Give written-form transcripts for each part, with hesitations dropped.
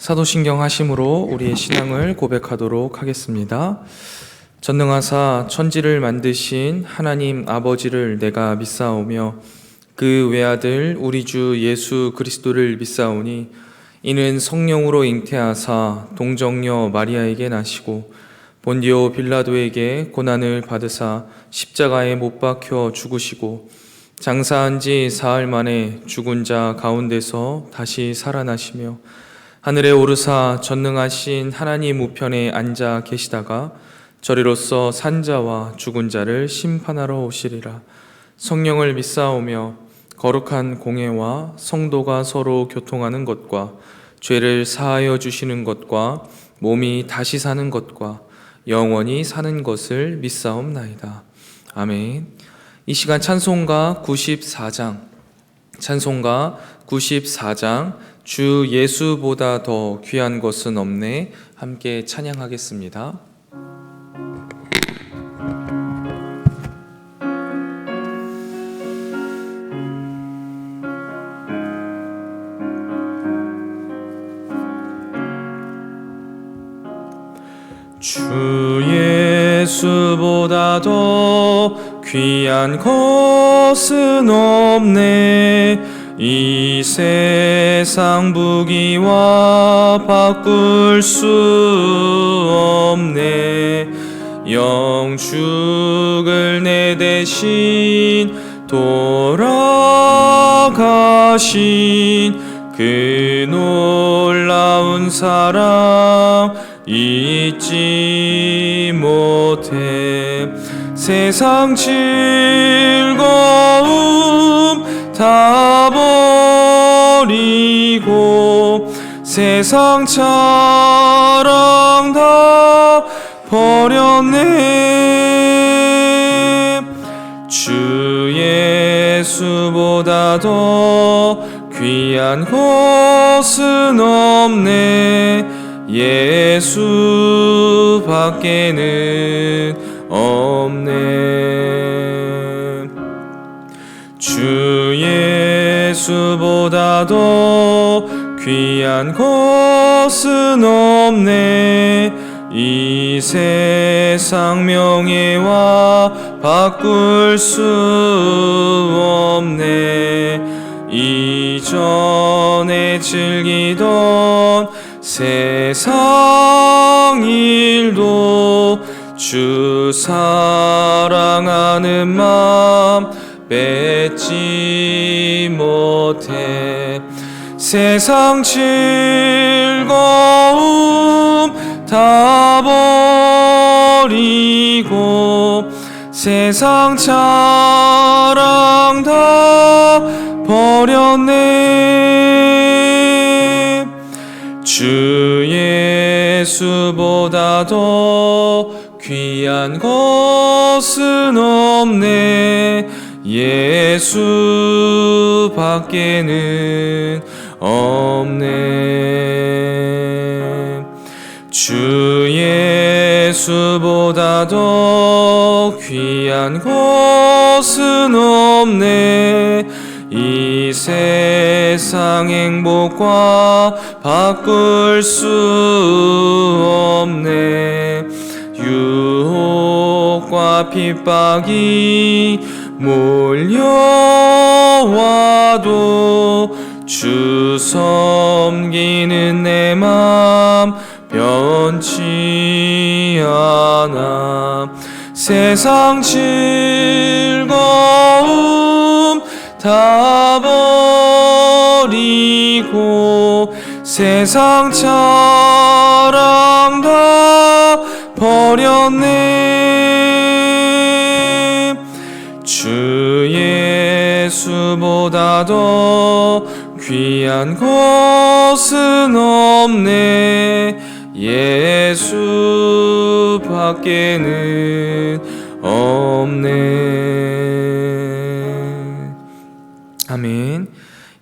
사도신경 하심으로 우리의 신앙을 고백하도록 하겠습니다. 전능하사 천지를 만드신 하나님 아버지를 내가 믿사오며 그 외아들 우리 주 예수 그리스도를 믿사오니 이는 성령으로 잉태하사 동정녀 마리아에게 나시고 본디오 빌라도에게 고난을 받으사 십자가에 못 박혀 죽으시고 장사한 지 사흘 만에 죽은 자 가운데서 다시 살아나시며 하늘에 오르사 전능하신 하나님 우편에 앉아 계시다가 저리로서 산자와 죽은 자를 심판하러 오시리라. 성령을 믿사오며 거룩한 공회와 성도가 서로 교통하는 것과 죄를 사하여 주시는 것과 몸이 다시 사는 것과 영원히 사는 것을 믿사옵나이다. 아멘. 이 시간 찬송가 94장 주 예수보다 더 귀한 것은 없네 함께 찬양하겠습니다. 주 예수보다 더 귀한 것은 없네 이 세상 부귀와 바꿀 수 없네 영축을 내 대신 돌아가신 그 놀라운 사랑 잊지 못해 세상 즐거움 다 버리고 세상 자랑 다 버렸네 주 예수보다 더 귀한 것은 없네 예수밖에는 없네 주 예수보다 더 귀한 것은 없네 이 세상 명예와 바꿀 수 없네 이전에 즐기던 세상 일도 주 사랑하는 마음 뺏지 못해 세상 즐거움 다 버리고 세상 자랑 다 버렸네 주 예수보다 더 귀한 것은 없네 예수밖에는 없네 주 예수보다 더 귀한 것은 없네 이 세상 행복과 바꿀 수 없네 유혹과 핍박이 몰려와도 주 섬기는 내 맘 변치 않아 세상 즐거움 다 버리고 세상 자랑 다 버렸네 주 예수보다 더 귀한 것은 없네 예수밖에는 없네 아멘.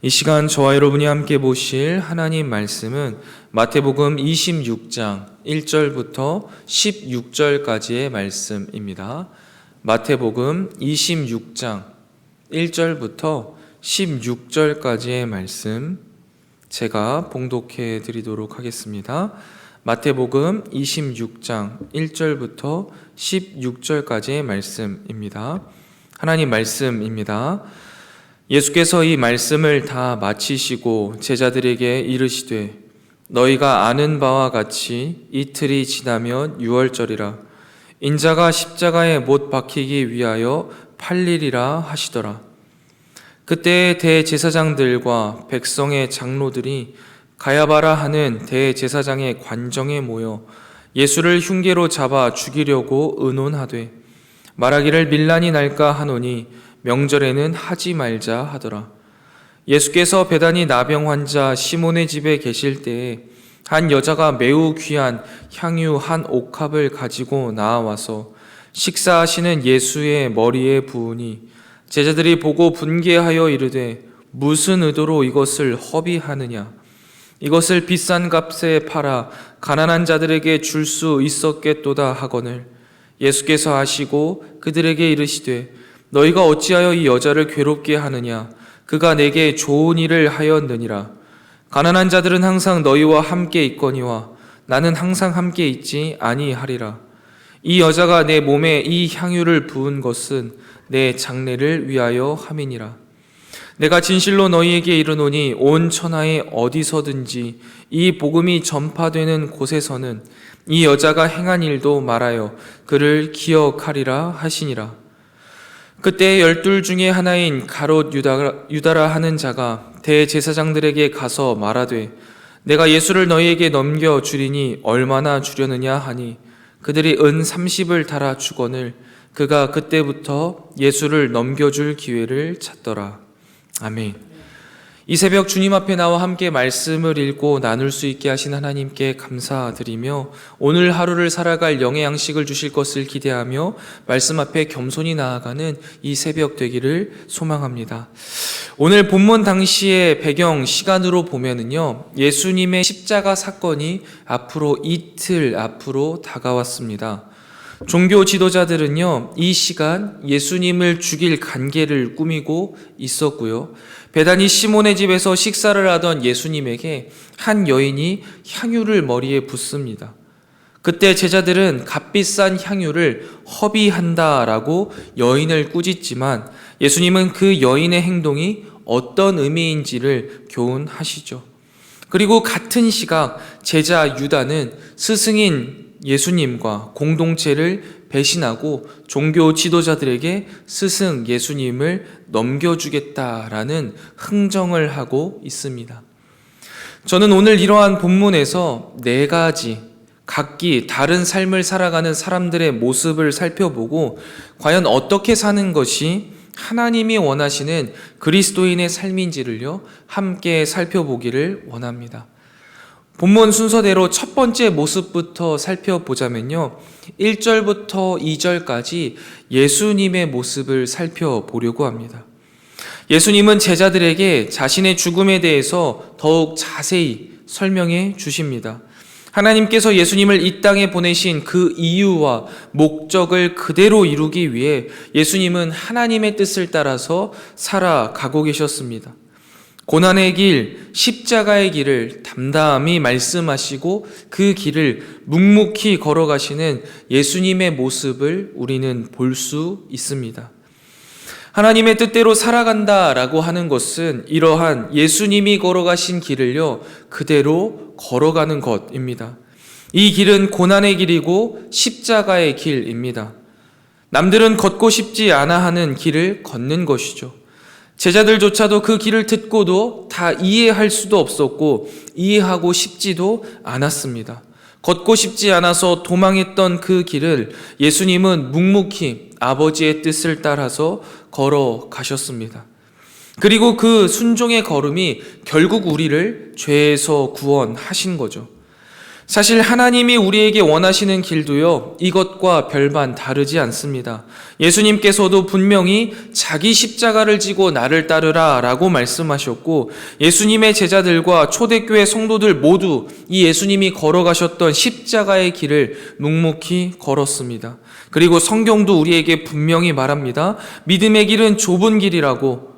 이 시간 저와 여러분이 함께 보실 하나님 말씀은 마태복음 26장 1절부터 16절까지의 말씀입니다. 마태복음 26장 1절부터 16절까지의 말씀 제가 봉독해 드리도록 하겠습니다. 마태복음 26장 1절부터 16절까지의 말씀입니다. 하나님 말씀입니다. 예수께서 이 말씀을 다 마치시고 제자들에게 이르시되 너희가 아는 바와 같이 이틀이 지나면 유월절이라 인자가 십자가에 못 박히기 위하여 팔리리라 하시더라. 그때 대제사장들과 백성의 장로들이 가야바라 하는 대제사장의 관정에 모여 예수를 흉계로 잡아 죽이려고 의논하되 말하기를 밀란이 날까 하노니 명절에는 하지 말자 하더라. 예수께서 베다니 나병 환자 시몬의 집에 계실 때에 한 여자가 매우 귀한 향유 한 옥합을 가지고 나와서 식사하시는 예수의 머리에 부으니 제자들이 보고 분개하여 이르되 무슨 의도로 이것을 허비하느냐? 이것을 비싼 값에 팔아 가난한 자들에게 줄 수 있었겠도다 하거늘 예수께서 아시고 그들에게 이르시되 너희가 어찌하여 이 여자를 괴롭게 하느냐? 그가 내게 좋은 일을 하였느니라. 가난한 자들은 항상 너희와 함께 있거니와 나는 항상 함께 있지 아니하리라. 이 여자가 내 몸에 이 향유를 부은 것은 내 장례를 위하여 함이니라. 내가 진실로 너희에게 이르노니 온 천하에 어디서든지 이 복음이 전파되는 곳에서는 이 여자가 행한 일도 말하여 그를 기억하리라 하시니라. 그때 12 중에 하나인 가롯 유다라 하는 자가 대제사장들에게 가서 말하되 내가 예수를 너희에게 넘겨주리니 얼마나 주려느냐 하니 그들이 은 30을 달아 주거늘 그가 그때부터 예수를 넘겨줄 기회를 찾더라. 아멘. 이 새벽 주님 앞에 나와 함께 말씀을 읽고 나눌 수 있게 하신 하나님께 감사드리며 오늘 하루를 살아갈 영의 양식을 주실 것을 기대하며 말씀 앞에 겸손히 나아가는 이 새벽 되기를 소망합니다. 오늘 본문 당시의 배경 시간으로 보면은요, 예수님의 십자가 사건이 앞으로 이틀 앞으로 다가왔습니다. 종교 지도자들은요, 이 시간 예수님을 죽일 간계를 꾸미고 있었고요. 베다니 시몬의 집에서 식사를 하던 예수님에게 한 여인이 향유를 머리에 붓습니다. 그때 제자들은 값비싼 향유를 허비한다라고 여인을 꾸짖지만 예수님은 그 여인의 행동이 어떤 의미인지를 교훈하시죠. 그리고 같은 시각 제자 유다는 스승인 예수님과 공동체를 배신하고 종교 지도자들에게 스승 예수님을 넘겨주겠다라는 흥정을 하고 있습니다. 저는 오늘 이러한 본문에서 4가지 각기 다른 삶을 살아가는 사람들의 모습을 살펴보고 과연 어떻게 사는 것이 하나님이 원하시는 그리스도인의 삶인지를요 함께 살펴보기를 원합니다. 본문 순서대로 첫 번째 모습부터 살펴보자면요, 1절부터 2절까지 예수님의 모습을 살펴보려고 합니다. 예수님은 제자들에게 자신의 죽음에 대해서 더욱 자세히 설명해 주십니다. 하나님께서 예수님을 이 땅에 보내신 그 이유와 목적을 그대로 이루기 위해 예수님은 하나님의 뜻을 따라서 살아가고 계셨습니다. 고난의 길, 십자가의 길을 담담히 말씀하시고 그 길을 묵묵히 걸어가시는 예수님의 모습을 우리는 볼 수 있습니다. 하나님의 뜻대로 살아간다라고 하는 것은 이러한 예수님이 걸어가신 길을요 그대로 걸어가는 것입니다. 이 길은 고난의 길이고 십자가의 길입니다. 남들은 걷고 싶지 않아 하는 길을 걷는 것이죠. 제자들조차도 그 길을 듣고도 다 이해할 수도 없었고 이해하고 싶지도 않았습니다. 걷고 싶지 않아서 도망했던 그 길을 예수님은 묵묵히 아버지의 뜻을 따라서 걸어가셨습니다. 그리고 그 순종의 걸음이 결국 우리를 죄에서 구원하신 거죠. 사실 하나님이 우리에게 원하시는 길도요 이것과 별반 다르지 않습니다. 예수님께서도 분명히 자기 십자가를 지고 나를 따르라 라고 말씀하셨고 예수님의 제자들과 초대교회 성도들 모두 이 예수님이 걸어가셨던 십자가의 길을 묵묵히 걸었습니다. 그리고 성경도 우리에게 분명히 말합니다. 믿음의 길은 좁은 길이라고,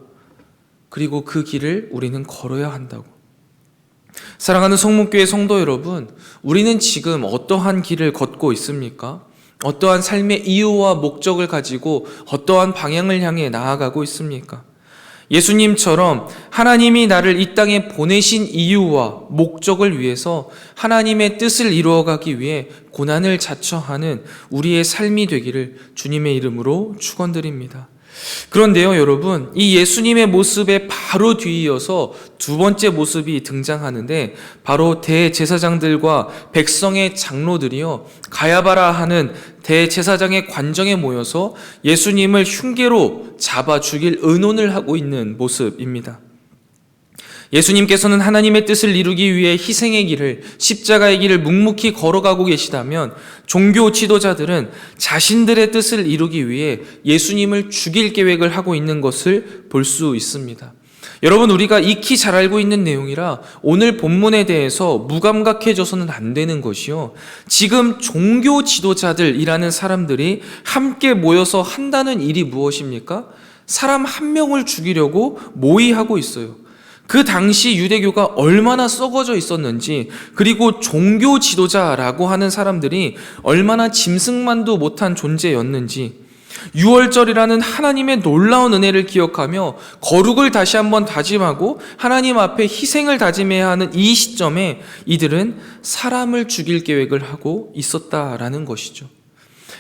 그리고 그 길을 우리는 걸어야 한다고. 사랑하는 성목교회 성도 여러분, 우리는 지금 어떠한 길을 걷고 있습니까? 어떠한 삶의 이유와 목적을 가지고 어떠한 방향을 향해 나아가고 있습니까? 예수님처럼 하나님이 나를 이 땅에 보내신 이유와 목적을 위해서 하나님의 뜻을 이루어가기 위해 고난을 자처하는 우리의 삶이 되기를 주님의 이름으로 축원드립니다. 그런데요, 여러분, 이 예수님의 모습에 바로 뒤이어서 두 번째 모습이 등장하는데, 바로 대제사장들과 백성의 장로들이요, 가야바라 하는 대제사장의 관정에 모여서 예수님을 흉계로 잡아 죽일 의논을 하고 있는 모습입니다. 예수님께서는 하나님의 뜻을 이루기 위해 희생의 길을, 십자가의 길을 묵묵히 걸어가고 계시다면, 종교 지도자들은 자신들의 뜻을 이루기 위해 예수님을 죽일 계획을 하고 있는 것을 볼 수 있습니다. 여러분, 우리가 익히 잘 알고 있는 내용이라 오늘 본문에 대해서 무감각해져서는 안 되는 것이요, 지금 종교 지도자들이라는 사람들이 함께 모여서 한다는 일이 무엇입니까? 사람 한 명을 죽이려고 모의하고 있어요. 그 당시 유대교가 얼마나 썩어져 있었는지, 그리고 종교 지도자라고 하는 사람들이 얼마나 짐승만도 못한 존재였는지, 유월절이라는 하나님의 놀라운 은혜를 기억하며 거룩을 다시 한번 다짐하고 하나님 앞에 희생을 다짐해야 하는 이 시점에 이들은 사람을 죽일 계획을 하고 있었다라는 것이죠.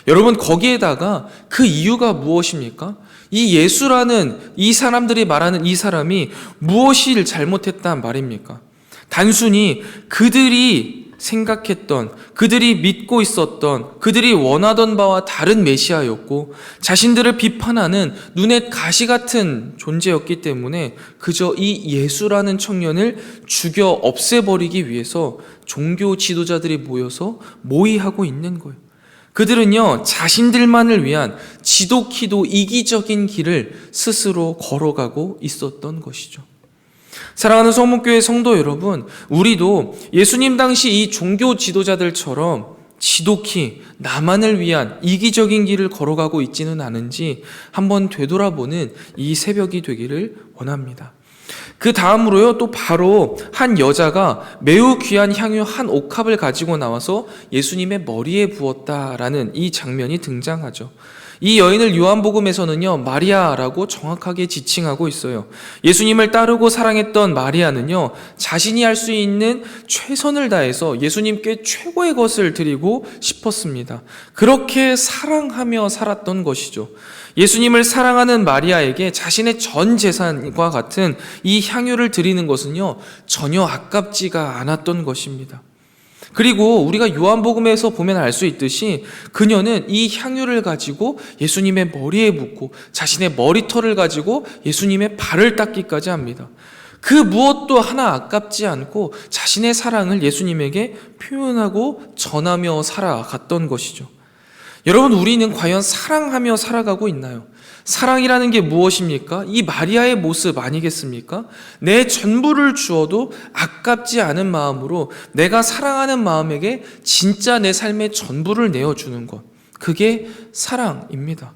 여러분, 거기에다가 그 이유가 무엇입니까? 이 예수라는 이 사람들이 말하는 이 사람이 무엇을 잘못했단 말입니까? 단순히 그들이 생각했던, 그들이 믿고 있었던, 그들이 원하던 바와 다른 메시아였고, 자신들을 비판하는 눈에 가시 같은 존재였기 때문에 그저 이 예수라는 청년을 죽여 없애버리기 위해서 종교 지도자들이 모여서 모의하고 있는 거예요. 그들은요, 자신들만을 위한 지독히도 이기적인 길을 스스로 걸어가고 있었던 것이죠. 사랑하는 성목교회 성도 여러분, 우리도 예수님 당시 이 종교 지도자들처럼 지독히 나만을 위한 이기적인 길을 걸어가고 있지는 않은지 한번 되돌아보는 이 새벽이 되기를 원합니다. 그 다음으로요, 또 바로 한 여자가 매우 귀한 향유 한 옥합을 가지고 나와서 예수님의 머리에 부었다라는 이 장면이 등장하죠. 이 여인을 요한복음에서는요, 마리아라고 정확하게 지칭하고 있어요. 예수님을 따르고 사랑했던 마리아는요, 자신이 할 수 있는 최선을 다해서 예수님께 최고의 것을 드리고 싶었습니다. 그렇게 사랑하며 살았던 것이죠. 예수님을 사랑하는 마리아에게 자신의 전 재산과 같은 이 향유를 드리는 것은요, 전혀 아깝지가 않았던 것입니다. 그리고 우리가 요한복음에서 보면 알 수 있듯이 그녀는 이 향유를 가지고 예수님의 머리에 붓고 자신의 머리털을 가지고 예수님의 발을 닦기까지 합니다. 그 무엇도 하나 아깝지 않고 자신의 사랑을 예수님에게 표현하고 전하며 살아갔던 것이죠. 여러분, 우리는 과연 사랑하며 살아가고 있나요? 사랑이라는 게 무엇입니까? 이 마리아의 모습 아니겠습니까? 내 전부를 주어도 아깝지 않은 마음으로 내가 사랑하는 마음에게 진짜 내 삶의 전부를 내어주는 것, 그게 사랑입니다.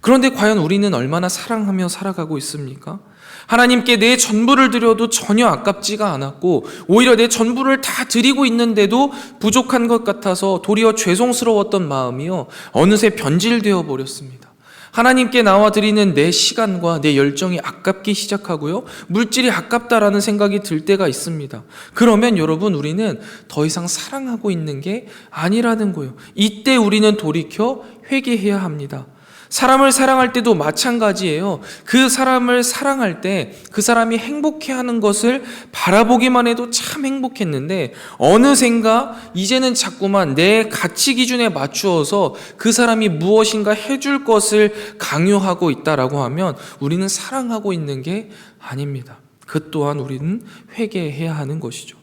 그런데 과연 우리는 얼마나 사랑하며 살아가고 있습니까? 하나님께 내 전부를 드려도 전혀 아깝지가 않았고, 오히려 내 전부를 다 드리고 있는데도 부족한 것 같아서 도리어 죄송스러웠던 마음이요, 어느새 변질되어 버렸습니다. 하나님께 나와 드리는 내 시간과 내 열정이 아깝기 시작하고요, 물질이 아깝다라는 생각이 들 때가 있습니다. 그러면 여러분, 우리는 더 이상 사랑하고 있는 게 아니라는 거예요. 이때 우리는 돌이켜 회개해야 합니다. 사람을 사랑할 때도 마찬가지예요. 그 사람을 사랑할 때 그 사람이 행복해하는 것을 바라보기만 해도 참 행복했는데, 어느샌가 이제는 자꾸만 내 가치 기준에 맞추어서 그 사람이 무엇인가 해줄 것을 강요하고 있다라고 하면 우리는 사랑하고 있는 게 아닙니다. 그 또한 우리는 회개해야 하는 것이죠.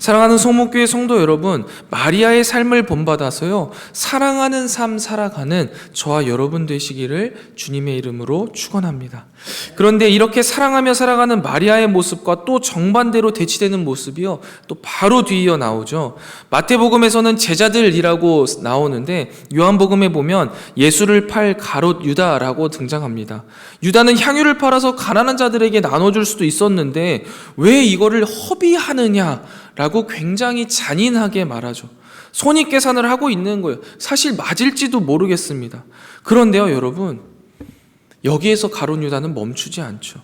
사랑하는 성목교회 성도 여러분, 마리아의 삶을 본받아서요, 사랑하는 삶 살아가는 저와 여러분 되시기를 주님의 이름으로 축원합니다. 그런데 이렇게 사랑하며 살아가는 마리아의 모습과 또 정반대로 대치되는 모습이요, 또 바로 뒤이어 나오죠. 마태복음에서는 제자들이라고 나오는데 요한복음에 보면 예수를 팔 가롯 유다라고 등장합니다. 유다는 향유를 팔아서 가난한 자들에게 나눠줄 수도 있었는데 왜 이거를 허비하느냐라고 굉장히 잔인하게 말하죠. 손익계산을 하고 있는 거예요. 사실 맞을지도 모르겠습니다. 그런데요, 여러분, 여기에서 가룟 유다는 멈추지 않죠.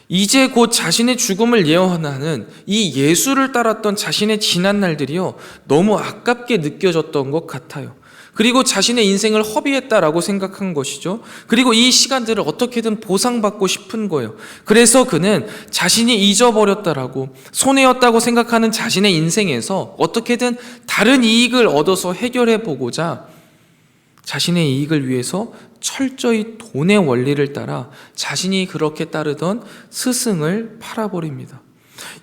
이제 곧 자신의 죽음을 예언하는 이 예수를 따랐던 자신의 지난 날들이요, 너무 아깝게 느껴졌던 것 같아요. 그리고 자신의 인생을 허비했다라고 생각한 것이죠. 그리고 이 시간들을 어떻게든 보상받고 싶은 거예요. 그래서 그는 자신이 잊어버렸다라고, 손해였다고 생각하는 자신의 인생에서 어떻게든 다른 이익을 얻어서 해결해 보고자 자신의 이익을 위해서 철저히 돈의 원리를 따라 자신이 그렇게 따르던 스승을 팔아버립니다.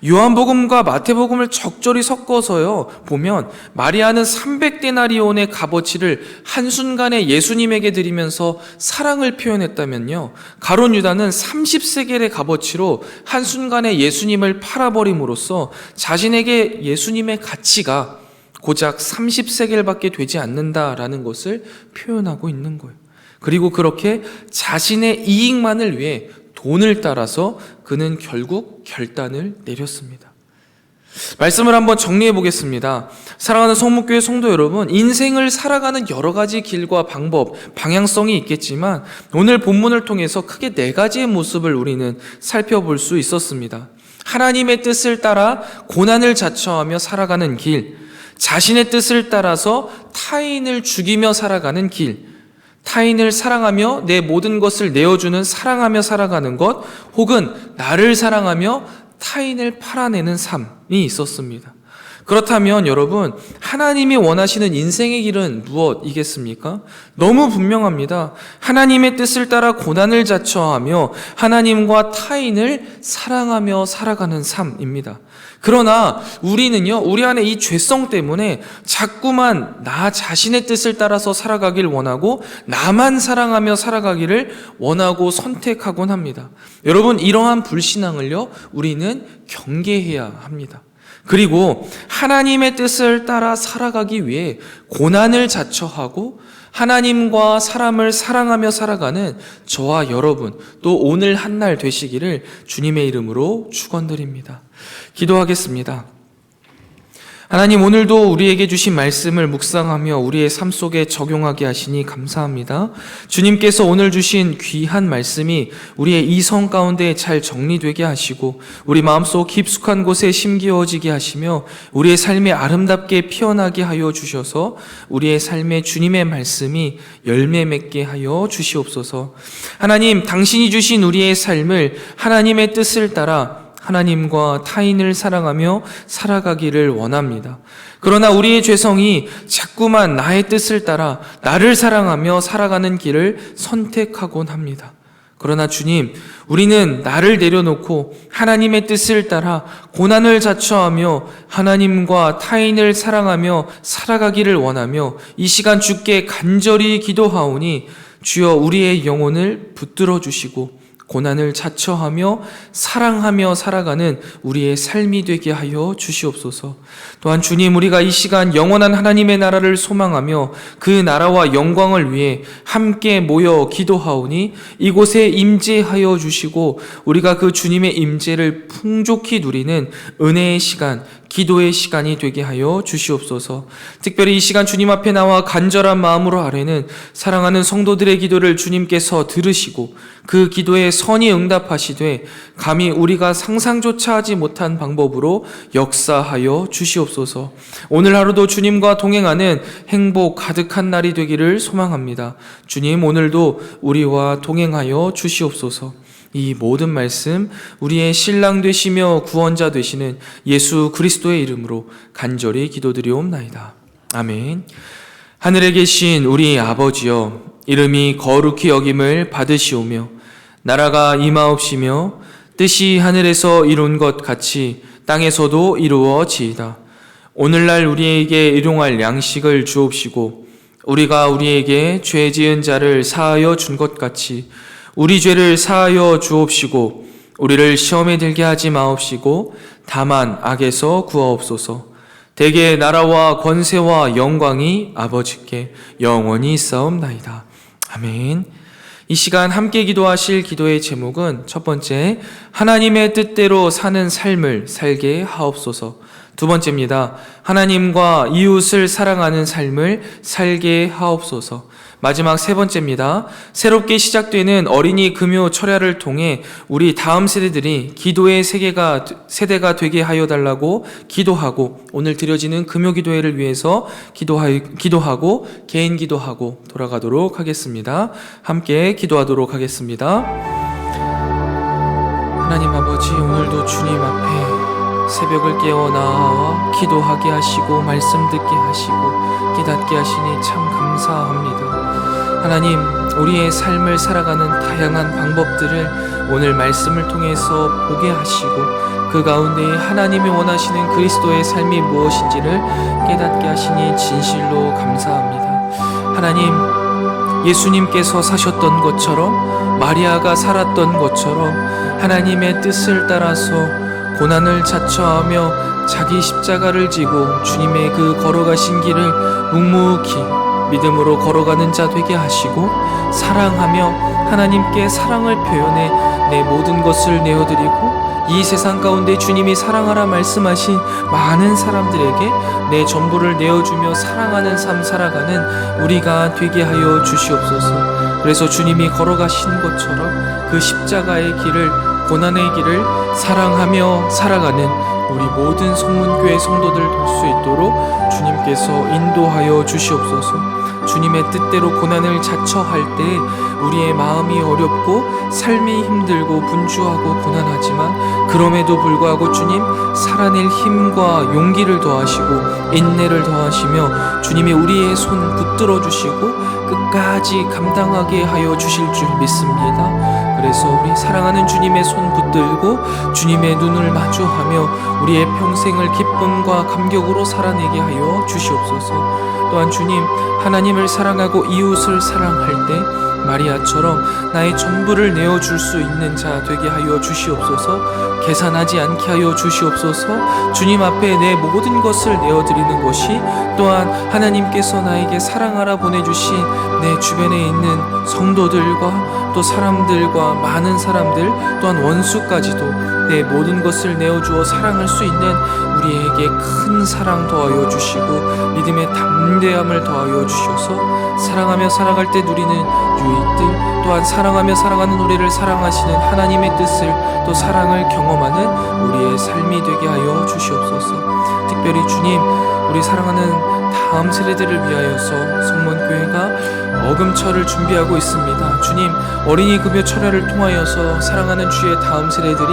요한복음과 마태복음을 적절히 섞어서요 보면 마리아는 300데나리온의 값어치를 한순간에 예수님에게 드리면서 사랑을 표현했다면요, 가룟 유다는 30세겔의 값어치로 한순간에 예수님을 팔아버림으로써 자신에게 예수님의 가치가 고작 30세겔밖에 되지 않는다라는 것을 표현하고 있는 거예요. 그리고 그렇게 자신의 이익만을 위해 돈을 따라서 그는 결국 결단을 내렸습니다. 말씀을 한번 정리해 보겠습니다. 사랑하는 성목교회 성도 여러분, 인생을 살아가는 여러 가지 길과 방법, 방향성이 있겠지만 오늘 본문을 통해서 크게 4가지의 모습을 우리는 살펴볼 수 있었습니다. 하나님의 뜻을 따라 고난을 자처하며 살아가는 길, 자신의 뜻을 따라서 타인을 죽이며 살아가는 길, 타인을 사랑하며 내 모든 것을 내어주는 사랑하며 살아가는 것, 혹은 나를 사랑하며 타인을 팔아내는 삶이 있었습니다. 그렇다면 여러분, 하나님이 원하시는 인생의 길은 무엇이겠습니까? 너무 분명합니다. 하나님의 뜻을 따라 고난을 자처하며 하나님과 타인을 사랑하며 살아가는 삶입니다. 그러나 우리는요, 우리 안에 이 죄성 때문에 자꾸만 나 자신의 뜻을 따라서 살아가길 원하고 나만 사랑하며 살아가기를 원하고 선택하곤 합니다. 여러분, 이러한 불신앙을요, 우리는 경계해야 합니다. 그리고 하나님의 뜻을 따라 살아가기 위해 고난을 자처하고 하나님과 사람을 사랑하며 살아가는 저와 여러분, 또 오늘 한날 되시기를 주님의 이름으로 축원드립니다. 기도하겠습니다. 하나님, 오늘도 우리에게 주신 말씀을 묵상하며 우리의 삶 속에 적용하게 하시니 감사합니다. 주님께서 오늘 주신 귀한 말씀이 우리의 이성 가운데 잘 정리되게 하시고 우리 마음속 깊숙한 곳에 심기어지게 하시며 우리의 삶에 아름답게 피어나게 하여 주셔서 우리의 삶에 주님의 말씀이 열매 맺게 하여 주시옵소서. 하나님, 당신이 주신 우리의 삶을 하나님의 뜻을 따라 하나님과 타인을 사랑하며 살아가기를 원합니다. 그러나 우리의 죄성이 자꾸만 나의 뜻을 따라 나를 사랑하며 살아가는 길을 선택하곤 합니다. 그러나 주님, 우리는 나를 내려놓고 하나님의 뜻을 따라 고난을 자처하며 하나님과 타인을 사랑하며 살아가기를 원하며 이 시간 주께 간절히 기도하오니 주여 우리의 영혼을 붙들어 주시고 고난을 자처하며 사랑하며 살아가는 우리의 삶이 되게 하여 주시옵소서. 또한 주님, 우리가 이 시간 영원한 하나님의 나라를 소망하며 그 나라와 영광을 위해 함께 모여 기도하오니 이곳에 임재하여 주시고 우리가 그 주님의 임재를 풍족히 누리는 은혜의 시간, 기도의 시간이 되게 하여 주시옵소서. 특별히 이 시간 주님 앞에 나와 간절한 마음으로 아뢰는 사랑하는 성도들의 기도를 주님께서 들으시고 그 기도에 선히 응답하시되 감히 우리가 상상조차 하지 못한 방법으로 역사하여 주시옵소서. 오늘 하루도 주님과 동행하는 행복 가득한 날이 되기를 소망합니다. 주님, 오늘도 우리와 동행하여 주시옵소서. 이 모든 말씀 우리의 신랑 되시며 구원자 되시는 예수 그리스도의 이름으로 간절히 기도드리옵나이다. 아멘. 하늘에 계신 우리 아버지여, 이름이 거룩히 여김을 받으시오며 나라가 임하옵시며 뜻이 하늘에서 이룬 것 같이 땅에서도 이루어지이다. 오늘날 우리에게 일용할 양식을 주옵시고 우리가 우리에게 죄 지은 자를 사하여 준 것 같이 우리 죄를 사하여 주옵시고 우리를 시험에 들게 하지 마옵시고 다만 악에서 구하옵소서. 대개 나라와 권세와 영광이 아버지께 영원히 있사옵나이다. 아멘. 이 시간 함께 기도하실 기도의 제목은 첫 번째, 하나님의 뜻대로 사는 삶을 살게 하옵소서. 두 번째입니다. 하나님과 이웃을 사랑하는 삶을 살게 하옵소서. 마지막 세 번째입니다. 새롭게 시작되는 어린이 금요 철야를 통해 우리 다음 세대들이 기도의 세대가 되게 하여 달라고 기도하고, 오늘 드려지는 금요 기도회를 위해서 기도하고 개인 기도하고 돌아가도록 하겠습니다. 함께 기도하도록 하겠습니다. 하나님 아버지, 오늘도 주님 앞에 새벽을 깨어 나와 기도하게 하시고 말씀 듣게 하시고 깨닫게 하시니 참 감사합니다. 하나님, 우리의 삶을 살아가는 다양한 방법들을 오늘 말씀을 통해서 보게 하시고 그 가운데 하나님이 원하시는 그리스도의 삶이 무엇인지를 깨닫게 하시니 진실로 감사합니다. 하나님, 예수님께서 사셨던 것처럼 마리아가 살았던 것처럼 하나님의 뜻을 따라서 고난을 자처하며 자기 십자가를 지고 주님의 그 걸어가신 길을 묵묵히 믿음으로 걸어가는 자 되게 하시고, 사랑하며 하나님께 사랑을 표현해 내 모든 것을 내어드리고 이 세상 가운데 주님이 사랑하라 말씀하신 많은 사람들에게 내 전부를 내어주며 사랑하는 삶 살아가는 우리가 되게 하여 주시옵소서. 그래서 주님이 걸어가신 것처럼 그 십자가의 길을, 고난의 길을 사랑하며 살아가는 우리 모든 성문교회 성도들 될 수 있도록 주님께서 인도하여 주시옵소서. 주님의 뜻대로 고난을 자처할 때 우리의 마음이 어렵고 삶이 힘들고 분주하고 고난하지만 그럼에도 불구하고 주님 살아낼 힘과 용기를 더하시고 인내를 더하시며 주님이 우리의 손 붙들어 주시고 끝까지 감당하게 하여 주실 줄 믿습니다. 그래서 우리 사랑하는 주님의 손 붙들고 주님의 눈을 마주하며 우리의 평생을 기쁨과 감격으로 살아내게 하여 주시옵소서. 또한 주님, 하나님을 사랑하고 이웃을 사랑할 때 마리아처럼 나의 전부를 내어줄 수 있는 자 되게 하여 주시옵소서. 계산하지 않게 하여 주시옵소서. 주님 앞에 내 모든 것을 내어드리는 것이 또한 하나님께서 나에게 사랑하라 보내주신 내 주변에 있는 성도들과 또 사람들과 많은 사람들 또한 원수까지도 내 모든 것을 내어주어 사랑할 수 있는 우리에게 큰 사랑 더하여 주시고 믿음의 담대함을 더하여 주셔서 사랑하며 살아갈 때 누리는 유익들, 또한 사랑하며 살아가는 우리를 사랑하시는 하나님의 뜻을 또 사랑을 경험하는 우리의 삶이 되게 하여 주시옵소서. 특별히 주님, 우리 사랑하는 다음 세대들을 위하여서 성문교회가 어금철을 준비하고 있습니다. 주님, 어린이 금요 철야를 통하여서 사랑하는 주의 다음 세대들이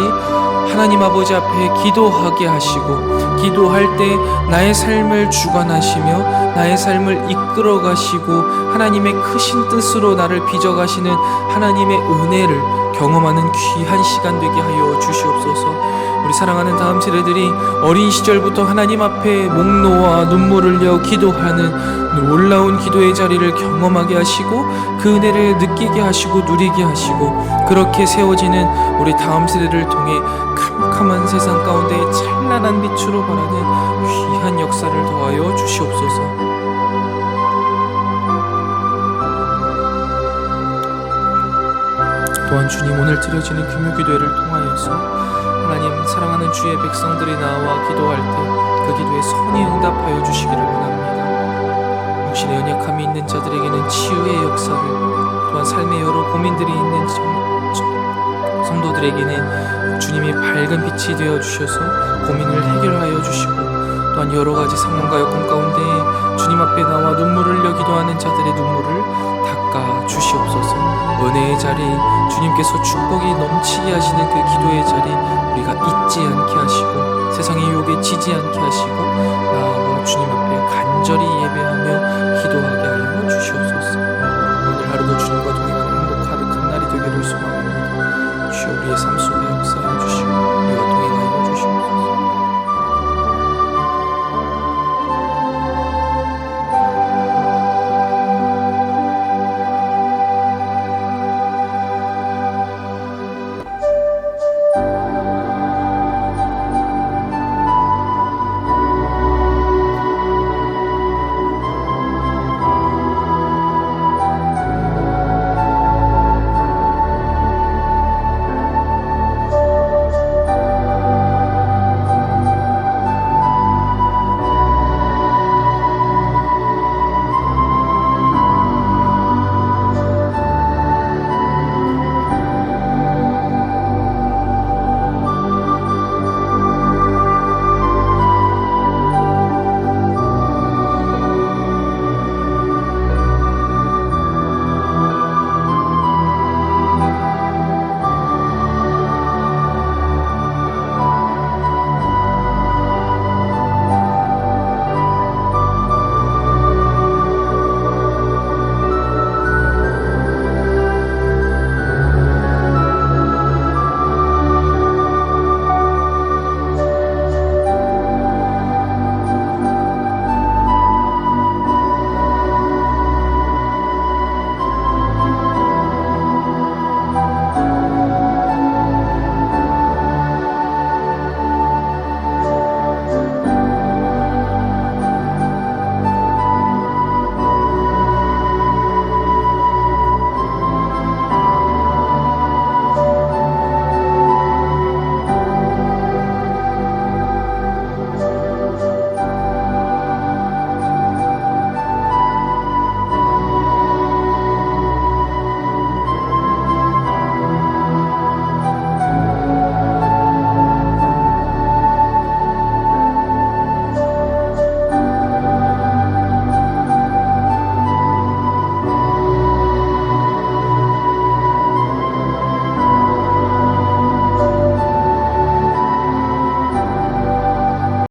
하나님 아버지 앞에 기도하게 하시고 기도할 때 나의 삶을 주관하시며 나의 삶을 이끌어 가시고 하나님의 크신 뜻으로 나를 빚어가시는 하나님의 은혜를 경험하는 귀한 시간 되게 하여 주시옵소서. 우리 사랑하는 다음 세대들이 어린 시절부터 하나님 앞에 목 놓아 눈물을 흘려 기도하는 놀라운 기도의 자리를 경험하게 하시고 그 은혜를 느끼게 하시고 누리게 하시고 그렇게 세워지는 우리 다음 세대를 통해 캄캄한 세상 가운데 찬란한 빛으로 변하는 귀한 역사를 더하여 주시옵소서. 또한 주님, 오늘 드려지는 금요기도회를 통하여서 하나님 사랑하는 주의 백성들이 나와 기도할 때 그 기도에 선히 응답하여 주시기를 원합니다. 육신의 연약함이 있는 자들에게는 치유의 역사를, 또한 삶의 여러 고민들이 있는 성도들에게는 주님이 밝은 빛이 되어 주셔서 고민을 해결하여 주시고 또한 여러 가지 상황과 여건 가운데 주님 앞에 나와 눈물을 흘려 기도하는 자들의 눈물을 닦아 주시옵소서. 은혜의 자리, 주님께서 축복이 넘치게 하시는 그 기도의 자리 우리가 잊지 않게 하시고 세상의 유혹에 지지 않게 하시고 나와 주님 앞에 간절히 예배하며 기도하게 하여 주시옵소서. 오늘 하루도 주님과 동행하는 행복 가득한 날이 되기를 소망합니다. 주여, 우리의 삶 속에